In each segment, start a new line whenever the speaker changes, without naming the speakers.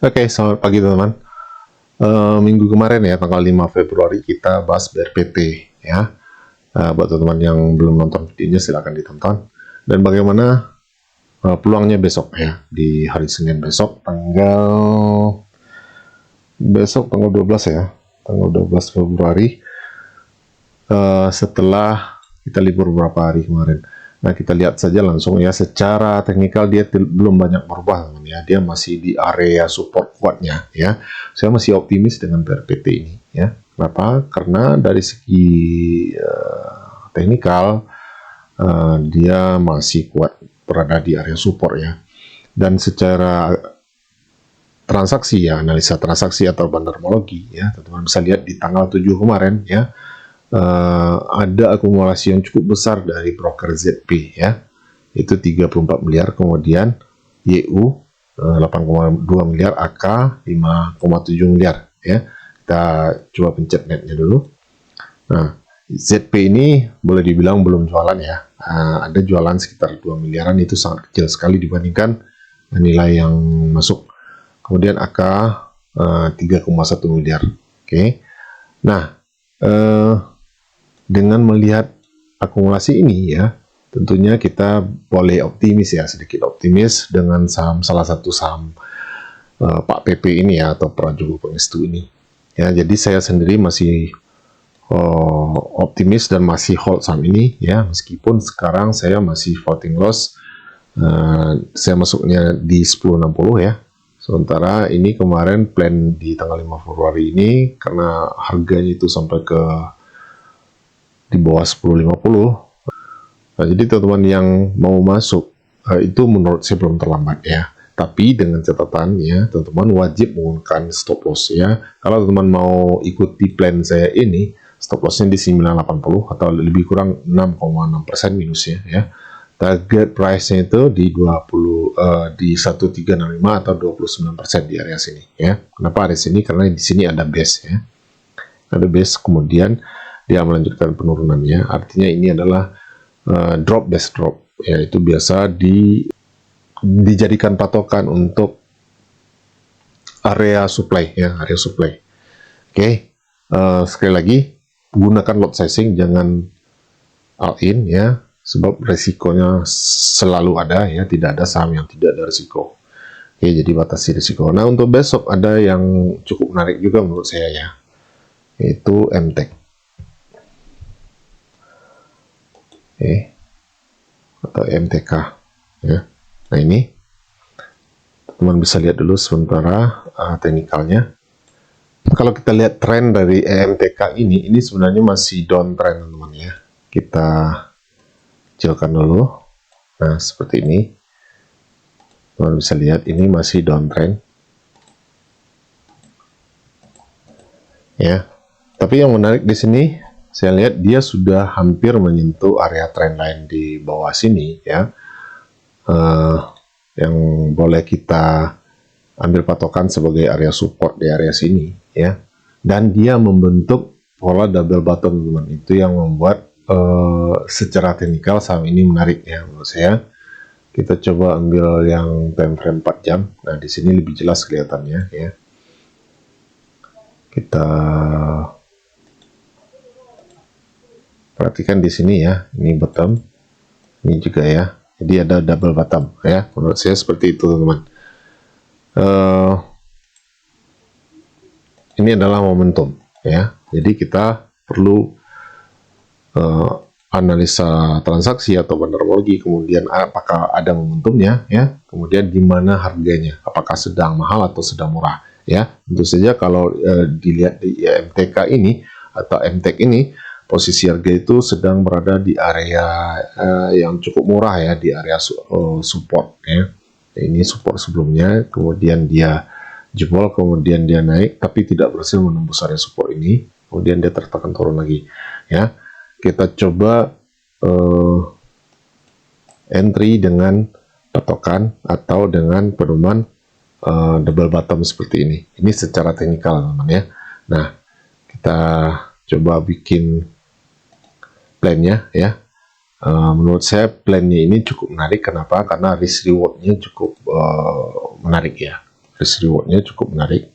Oke, selamat pagi teman-teman. Minggu kemarin ya, tanggal 5 Februari kita bahas BRPT ya. Buat teman-teman yang belum nonton videonya silahkan ditonton. Dan bagaimana peluangnya besok ya, di hari Senin besok tanggal 12 ya, tanggal 12 Februari setelah kita libur beberapa hari kemarin. Nah, kita lihat saja langsung ya, secara teknikal dia belum banyak berubah teman ya, dia masih di area support kuatnya ya. Saya masih optimis dengan BRPT ini ya. Kenapa? Karena dari segi teknikal dia masih kuat berada di area support ya. Dan secara transaksi ya, analisa transaksi atau bandarmologi ya, teman-teman bisa lihat di tanggal 7 kemarin ya, ada akumulasi yang cukup besar dari broker ZP ya, itu 34 miliar, kemudian YU 8,2 miliar, AK 5,7 miliar ya. Kita coba pencet netnya dulu. Nah, ZP ini boleh dibilang belum jualan ya, ada jualan sekitar 2 miliaran, itu sangat kecil sekali dibandingkan nilai yang masuk. Kemudian AK 3,1 miliar. Oke. Nah, dengan melihat akumulasi ini ya, tentunya kita boleh optimis ya, sedikit optimis dengan saham, salah satu saham Pak PP ini ya, atau Prajogo Pangestu ini ya. Jadi saya sendiri masih optimis dan masih hold saham ini ya, meskipun sekarang saya masih floating loss. Saya masuknya di 10.60 ya. Sementara ini kemarin plan di tanggal 5 Februari ini, karena harganya itu sampai ke di bawah 10.50. Nah, jadi teman-teman yang mau masuk itu menurut saya belum terlambat ya. Tapi dengan catatan ya, teman-teman wajib menggunakan stop loss ya. Kalau teman-teman mau ikuti plan saya ini, stop lossnya di 980 atau lebih kurang 6,6% minusnya ya. Target price-nya itu di 1365 atau 29% di area sini ya. Kenapa area sini? Karena di sini ada base ya. Ada base, kemudian dia melanjutkan penurunannya. Artinya ini adalah drop base drop, yaitu biasa dijadikan patokan untuk area supply ya, area supply. Oke. Sekali lagi, gunakan lot sizing, jangan all in ya, sebab resikonya selalu ada ya, tidak ada saham yang tidak ada risiko. Oke, jadi batasi risiko. Nah, untuk besok ada yang cukup menarik juga menurut saya ya, yaitu MTEK. Oke, atau MTK ya. Nah, ini teman bisa lihat dulu sementara teknikalnya. Kalau kita lihat tren dari MTK ini sebenarnya masih downtrend teman-teman ya. Kita kecilkan dulu. Nah, seperti ini. Teman bisa lihat ini masih downtrend. Ya. Tapi yang menarik di sini, saya lihat dia sudah hampir menyentuh area trendline di bawah sini ya. Yang boleh kita ambil patokan sebagai area support di area sini ya. Dan dia membentuk pola double bottom teman. Itu yang membuat secara teknikal saham ini menarik ya menurut saya. Kita coba ambil yang time frame 4 jam. Nah, di sini lebih jelas kelihatannya ya. Kita perhatikan di sini ya, ini bottom, ini juga ya. Jadi ada double bottom ya. Menurut saya seperti itu teman-teman. Ini adalah momentum ya. Jadi kita perlu analisa transaksi atau bandarmologi, kemudian apakah ada momentumnya ya, kemudian di mana harganya, apakah sedang mahal atau sedang murah ya. Tentu saja kalau dilihat di MTK ini atau MTEK ini, posisi harga itu sedang berada di area yang cukup murah ya, di area support ya. Ini support sebelumnya, kemudian dia jebol, kemudian dia naik tapi tidak berhasil menembus area support ini, kemudian dia tertekan turun lagi ya. Kita coba entry dengan patokan atau dengan pedoman double bottom seperti ini. Ini secara teknikal teman-teman ya. Nah, kita coba bikin plannya ya. Menurut saya plannya ini cukup menarik. Kenapa? Karena risk rewardnya cukup menarik ya. risk rewardnya cukup menarik.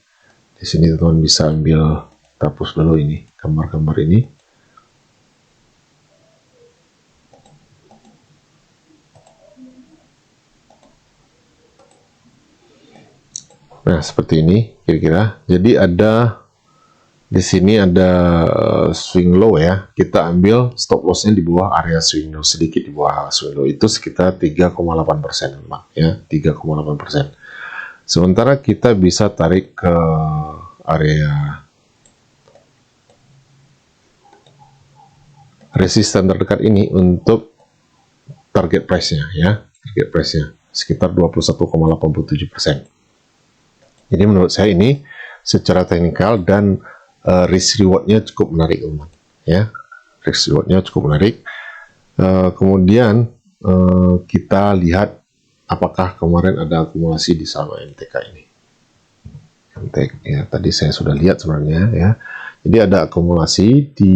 Di sini teman-teman bisa ambil, hapus dulu ini gambar-gambar ini. Nah, seperti ini kira-kira. Jadi ada di sini ada swing low ya. Kita ambil stop lossnya di bawah area swing low, sedikit di bawah swing low, itu sekitar 3,8% ya, 3,8%. Sementara kita bisa tarik ke area resisten terdekat ini untuk target price-nya ya, target price-nya sekitar 21,87%. Jadi menurut saya ini secara teknikal dan risk rewardnya cukup menarik teman, ya, risk rewardnya cukup menarik. Kemudian kita lihat apakah kemarin ada akumulasi di saham MTK ini. MTK ya, tadi saya sudah lihat sebenarnya ya. Jadi ada akumulasi di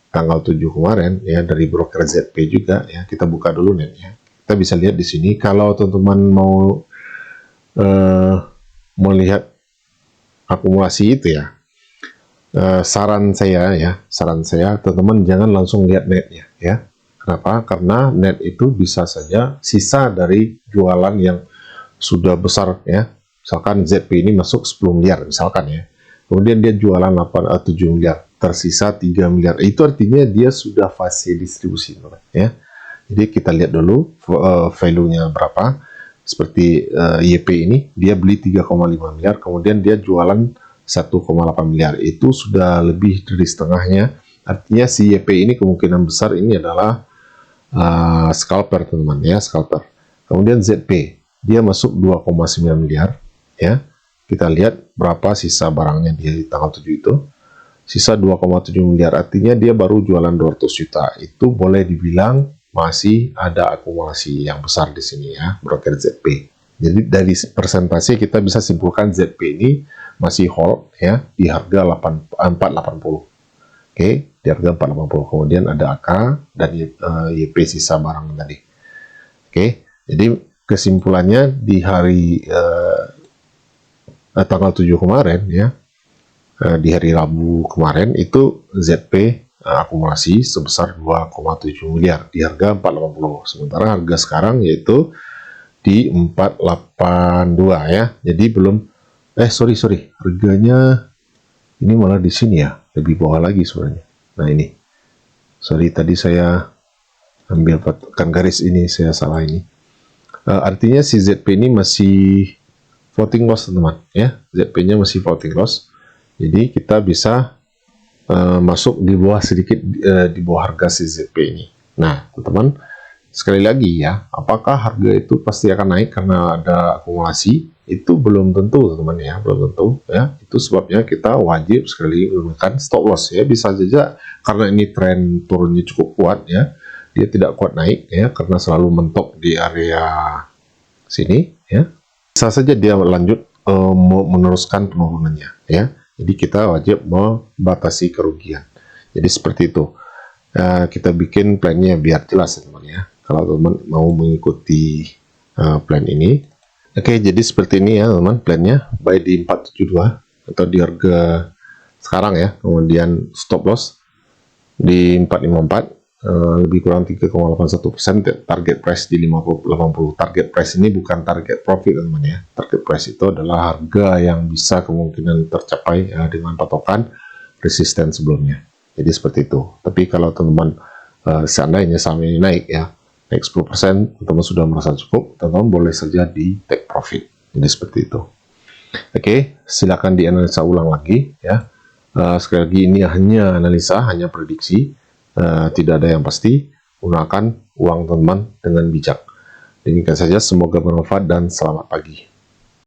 tanggal 7 kemarin ya dari broker ZP juga ya. Kita buka dulu nih ya. Kita bisa lihat di sini kalau teman-teman mau melihat akumulasi itu ya, saran saya teman-teman jangan langsung lihat netnya ya. Kenapa? Karena net itu bisa saja sisa dari jualan yang sudah besar ya. Misalkan ZP ini masuk 10 miliar misalkan ya, kemudian dia jualan 7 miliar, tersisa 3 miliar, itu artinya dia sudah fase distribusi ya. Jadi kita lihat dulu value-nya berapa. Seperti YP ini, dia beli 3,5 miliar, kemudian dia jualan 1,8 miliar. Itu sudah lebih dari setengahnya. Artinya si YP ini kemungkinan besar ini adalah scalper teman-teman ya, scalper. Kemudian ZP, dia masuk 2,9 miliar ya. Kita lihat berapa sisa barangnya dia di tanggal 7 itu. Sisa 2,7 miliar, artinya dia baru jualan 200 juta. Itu boleh dibilang masih ada akumulasi yang besar di sini ya, broker ZP. Jadi dari persentase kita bisa simpulkan ZP ini masih hold ya di harga 480. Oke, di harga 480. Kemudian ada AK dan YP sisa barang tadi. Oke, jadi kesimpulannya di hari tanggal 7 kemarin ya, di hari Rabu kemarin itu ZP akumulasi sebesar 2,7 miliar di harga 480. Sementara harga sekarang yaitu di 482 ya. Jadi belum sorry harganya ini malah di sini ya, lebih bawah lagi sebenarnya. Nah ini, sorry tadi saya ambil patokan garis ini, saya salah ini. Artinya si ZP ini masih floating loss teman-teman ya, ZP-nya masih floating loss. Jadi kita bisa masuk di bawah sedikit, di bawah harga si ZP ini. Nah teman-teman, sekali lagi ya, apakah harga itu pasti akan naik karena ada akumulasi? Itu belum tentu teman-teman ya, belum tentu ya. Itu sebabnya kita wajib sekali menggunakan stop loss ya. Bisa saja karena ini tren turunnya cukup kuat ya, dia tidak kuat naik ya karena selalu mentok di area sini ya. Bisa saja dia lanjut meneruskan penurunannya ya. Jadi kita wajib membatasi kerugian. Jadi seperti itu. Kita bikin plannya biar jelas teman-teman ya. Kalau teman mau mengikuti plan ini. Oke, jadi seperti ini ya teman plannya. Buy di 472 atau di harga sekarang ya. Kemudian stop loss di 454. Lebih kurang 3,81%. Target price di 50-80. Target price ini bukan target profit teman-teman ya. Target price itu adalah harga yang bisa kemungkinan tercapai dengan patokan resisten sebelumnya. Jadi seperti itu. Tapi kalau teman-teman seandainya saham ini naik ya, naik 10%, teman-teman sudah merasa cukup, teman-teman boleh saja di take profit. Jadi seperti itu. Oke, silakan dianalisa ulang lagi ya. Sekali lagi ini hanya analisa, hanya prediksi. Tidak ada yang pasti. Gunakan uang teman-teman dengan bijak. Demikian saja, semoga bermanfaat dan selamat pagi.